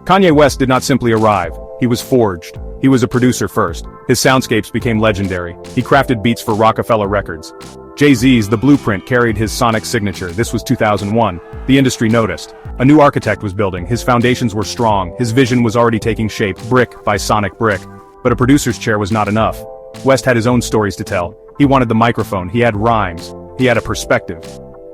Kanye West did not simply arrive, he was forged. He was a producer first. His soundscapes became legendary. He crafted beats for Rockefeller Records. Jay-Z's The Blueprint carried his sonic signature. This was 2001. The industry noticed. A new architect was building. His foundations were strong. His vision was already taking shape, brick by sonic brick. But a producer's chair was not enough. West had his own stories to tell. He wanted the microphone. He had rhymes. He had a perspective.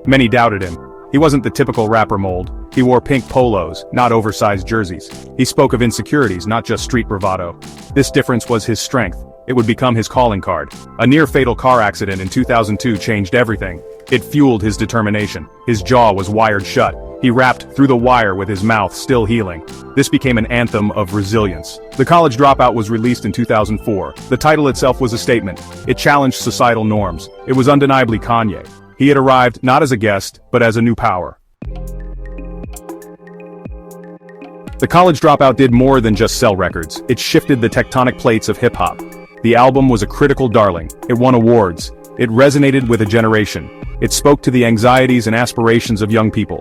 Many doubted him. He wasn't the typical rapper mold. He wore pink polos, not oversized jerseys. He spoke of insecurities, not just street bravado. This difference was his strength. It would become his calling card. A near-fatal car accident in 2002 changed everything. It fueled his determination. His jaw was wired shut. He rapped through the wire with his mouth still healing. This became an anthem of resilience. The College Dropout was released in 2004. The title itself was a statement. It challenged societal norms. It was undeniably Kanye. He had arrived not as a guest, but as a new power. The College Dropout did more than just sell records. It shifted the tectonic plates of hip-hop. The album was a critical darling. It won awards. It resonated with a generation. It spoke to the anxieties and aspirations of young people.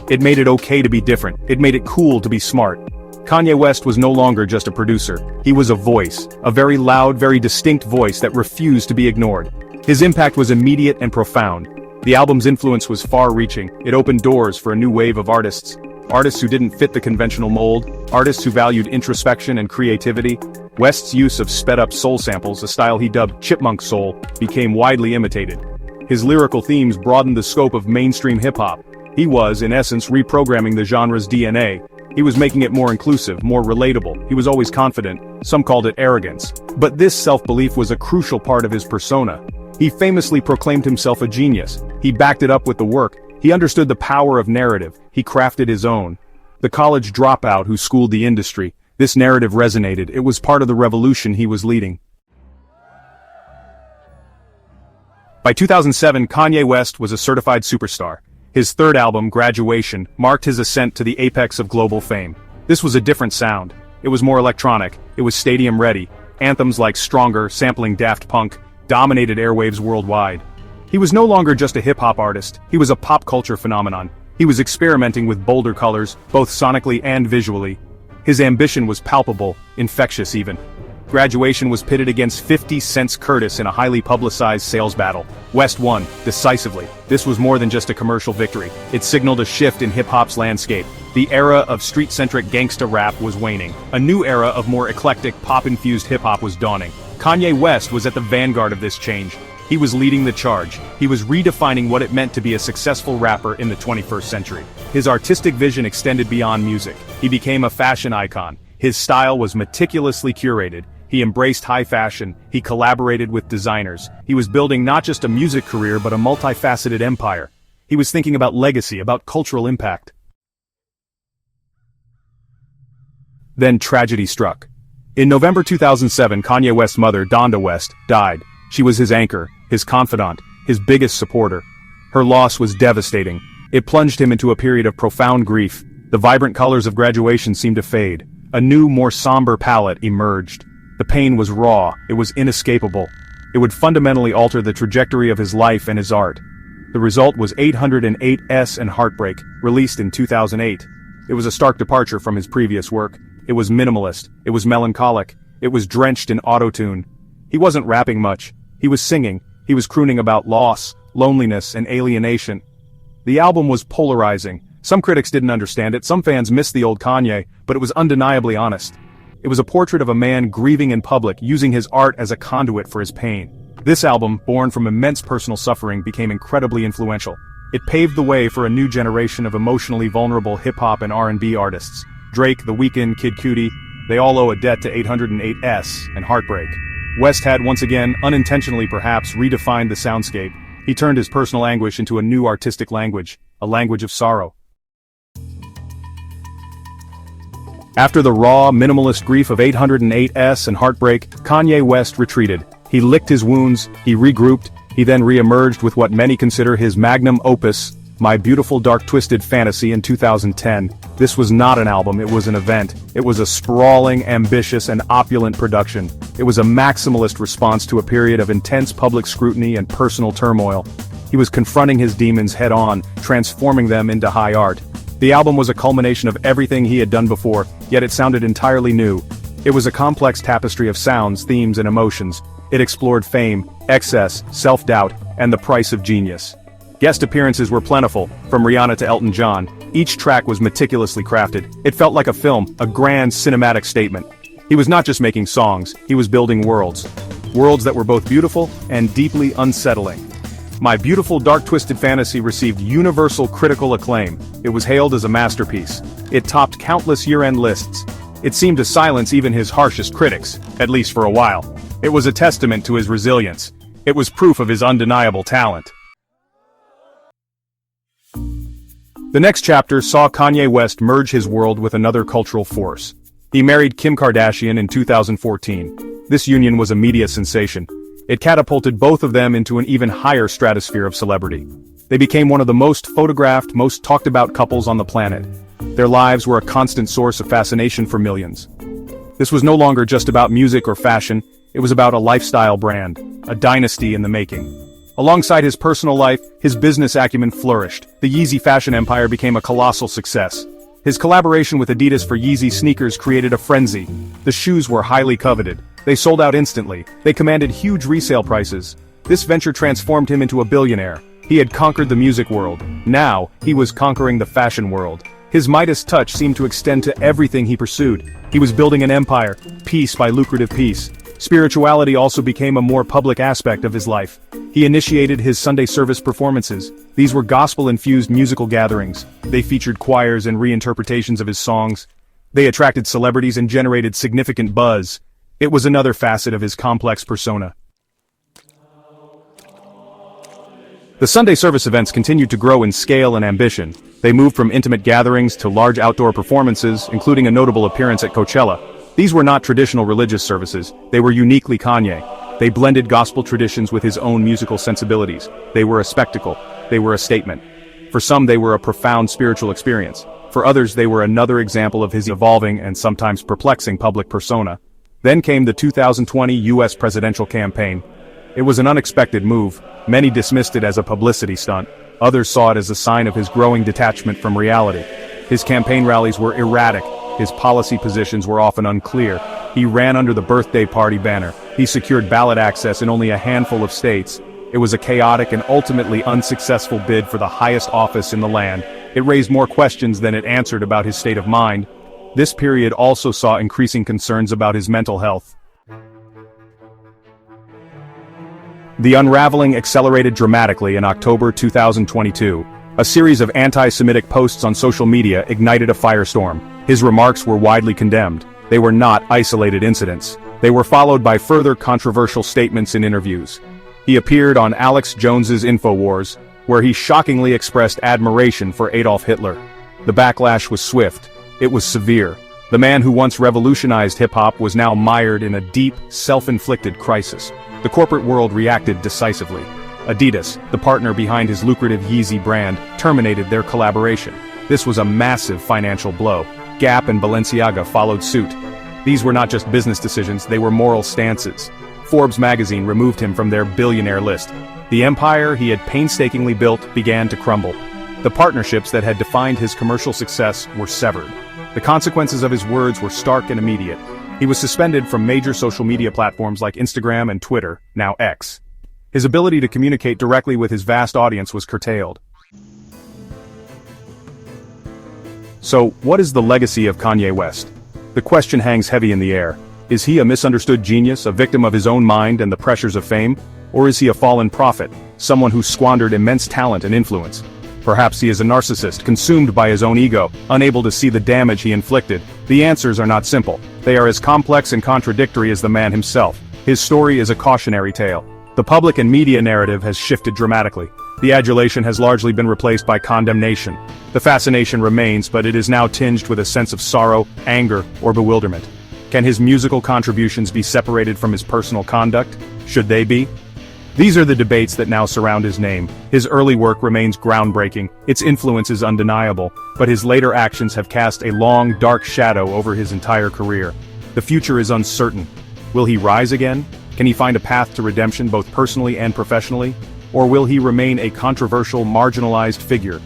It made it okay to be different. It made it cool to be smart. Kanye West was no longer just a producer. He was a voice. A very loud, very distinct voice that refused to be ignored. His impact was immediate and profound. The album's influence was far-reaching. It opened doors for a new wave of artists. Artists who didn't fit the conventional mold. Artists who valued introspection and creativity. West's use of sped-up soul samples, a style he dubbed chipmunk soul, became widely imitated. His lyrical themes broadened the scope of mainstream hip-hop. He was, in essence, reprogramming the genre's DNA. He was making it more inclusive, more relatable. He was always confident. Some called it arrogance. But this self-belief was a crucial part of his persona. He famously proclaimed himself a genius. He backed it up with the work. He understood the power of narrative. He crafted his own. The college dropout who schooled the industry. This narrative resonated. It was part of the revolution he was leading. By 2007, Kanye West was a certified superstar. His third album, Graduation, marked his ascent to the apex of global fame. This was a different sound. It was more electronic. It was stadium-ready. Anthems like Stronger, sampling Daft Punk, dominated airwaves worldwide. He was no longer just a hip-hop artist. He was a pop culture phenomenon. He was experimenting with bolder colors, both sonically and visually. His ambition was palpable, infectious even. Graduation was pitted against 50 Cent's Curtis in a highly publicized sales battle. West won, decisively. This was more than just a commercial victory. It signaled a shift in hip-hop's landscape. The era of street-centric gangsta rap was waning. A new era of more eclectic, pop-infused hip-hop was dawning. Kanye West was at the vanguard of this change. He was leading the charge. He was redefining what it meant to be a successful rapper in the 21st century. His artistic vision extended beyond music. He became a fashion icon. His style was meticulously curated. He embraced high fashion. He collaborated with designers. He was building not just a music career but a multifaceted empire. He was thinking about legacy, about cultural impact. Then tragedy struck. In November 2007, Kanye West's mother, Donda West, died. She was his anchor, his confidant, his biggest supporter. Her loss was devastating. It plunged him into a period of profound grief. The vibrant colors of Graduation seemed to fade. A new, more somber palette emerged. The pain was raw. It was inescapable. It would fundamentally alter the trajectory of his life and his art. The result was 808s and Heartbreak, released in 2008. It was a stark departure from his previous work. It was minimalist. It was melancholic. It was drenched in auto-tune. He wasn't rapping much. He was singing. He was crooning about loss, loneliness, and alienation. The album was polarizing. Some critics didn't understand it. Some fans missed the old Kanye, but it was undeniably honest. It was a portrait of a man grieving in public, using his art as a conduit for his pain. This album, born from immense personal suffering, became incredibly influential. It paved the way for a new generation of emotionally vulnerable hip-hop and R&B artists. Drake, The Weeknd, Kid Cudi, they all owe a debt to 808s and Heartbreak. West had once again, unintentionally perhaps, redefined the soundscape. He turned his personal anguish into a new artistic language, a language of sorrow. After the raw, minimalist grief of 808s and Heartbreak, Kanye West retreated. He licked his wounds, he regrouped, he then re-emerged with what many consider his magnum opus, My Beautiful Dark Twisted Fantasy in 2010. This was not an album, it was an event. It was a sprawling, ambitious, and opulent production. It was a maximalist response to a period of intense public scrutiny and personal turmoil. He was confronting his demons head-on, transforming them into high art. The album was a culmination of everything he had done before, yet it sounded entirely new. It was a complex tapestry of sounds, themes, and emotions. It explored fame, excess, self-doubt, and the price of genius. Guest appearances were plentiful, from Rihanna to Elton John. Each track was meticulously crafted. It felt like a film, a grand cinematic statement. He was not just making songs, he was building worlds. Worlds that were both beautiful and deeply unsettling. My Beautiful Dark Twisted Fantasy received universal critical acclaim. It was hailed as a masterpiece. It topped countless year-end lists. It seemed to silence even his harshest critics, at least for a while. It was a testament to his resilience. It was proof of his undeniable talent. The next chapter saw Kanye West merge his world with another cultural force. He married Kim Kardashian in 2014. This union was a media sensation. It catapulted both of them into an even higher stratosphere of celebrity. They became one of the most photographed, most talked about couples on the planet. Their lives were a constant source of fascination for millions. This was no longer just about music or fashion, it was about a lifestyle brand, a dynasty in the making. Alongside his personal life, his business acumen flourished. The Yeezy fashion empire became a colossal success. His collaboration with Adidas for Yeezy sneakers created a frenzy. The shoes were highly coveted. They sold out instantly. They commanded huge resale prices. This venture transformed him into a billionaire. He had conquered the music world. Now, he was conquering the fashion world. His Midas touch seemed to extend to everything he pursued. He was building an empire, piece by lucrative piece. Spirituality also became a more public aspect of his life. He initiated his Sunday service performances. These were gospel-infused musical gatherings. They featured choirs and reinterpretations of his songs. They attracted celebrities and generated significant buzz. It was another facet of his complex persona. The Sunday service events continued to grow in scale and ambition. They moved from intimate gatherings to large outdoor performances, including a notable appearance at Coachella. These were not traditional religious services, they were uniquely Kanye. They blended gospel traditions with his own musical sensibilities. They were a spectacle. They were a statement. For some, they were a profound spiritual experience. For others, they were another example of his evolving and sometimes perplexing public persona. Then came the 2020 US presidential campaign. It was an unexpected move. Many dismissed it as a publicity stunt. Others saw it as a sign of his growing detachment from reality. His campaign rallies were erratic. His policy positions were often unclear. He ran under the birthday party banner. He secured ballot access in only a handful of states. It was a chaotic and ultimately unsuccessful bid for the highest office in the land. It raised more questions than it answered about his state of mind. This period also saw increasing concerns about his mental health. The unraveling accelerated dramatically in October 2022. A series of anti-Semitic posts on social media ignited a firestorm. His remarks were widely condemned. They were not isolated incidents. They were followed by further controversial statements in interviews. He appeared on Alex Jones's InfoWars, where he shockingly expressed admiration for Adolf Hitler. The backlash was swift. It was severe. The man who once revolutionized hip-hop was now mired in a deep, self-inflicted crisis. The corporate world reacted decisively. Adidas, the partner behind his lucrative Yeezy brand, terminated their collaboration. This was a massive financial blow. Gap and Balenciaga followed suit. These were not just business decisions, they were moral stances. Forbes magazine removed him from their billionaire list. The empire he had painstakingly built began to crumble. The partnerships that had defined his commercial success were severed. The consequences of his words were stark and immediate. He was suspended from major social media platforms like Instagram and Twitter, now X. His ability to communicate directly with his vast audience was curtailed. So, what is the legacy of Kanye West? The question hangs heavy in the air. Is he a misunderstood genius, a victim of his own mind and the pressures of fame? Or is he a fallen prophet, someone who squandered immense talent and influence? Perhaps he is a narcissist, consumed by his own ego, unable to see the damage he inflicted. The answers are not simple. They are as complex and contradictory as the man himself. His story is a cautionary tale. The public and media narrative has shifted dramatically. The adulation has largely been replaced by condemnation. The fascination remains, but it is now tinged with a sense of sorrow, anger, or bewilderment. Can his musical contributions be separated from his personal conduct? Should they be? These are the debates that now surround his name. His early work remains groundbreaking, its influence is undeniable, but his later actions have cast a long, dark shadow over his entire career. The future is uncertain. Will he rise again? Can he find a path to redemption both personally and professionally? Or will he remain a controversial, marginalized figure?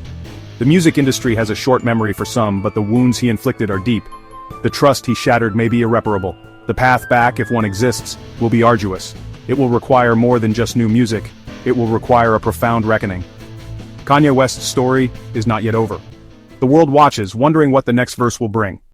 The music industry has a short memory for some, but the wounds he inflicted are deep. The trust he shattered may be irreparable. The path back, if one exists, will be arduous. It will require more than just new music. It will require a profound reckoning. Kanye West's story is not yet over. The world watches, wondering what the next verse will bring.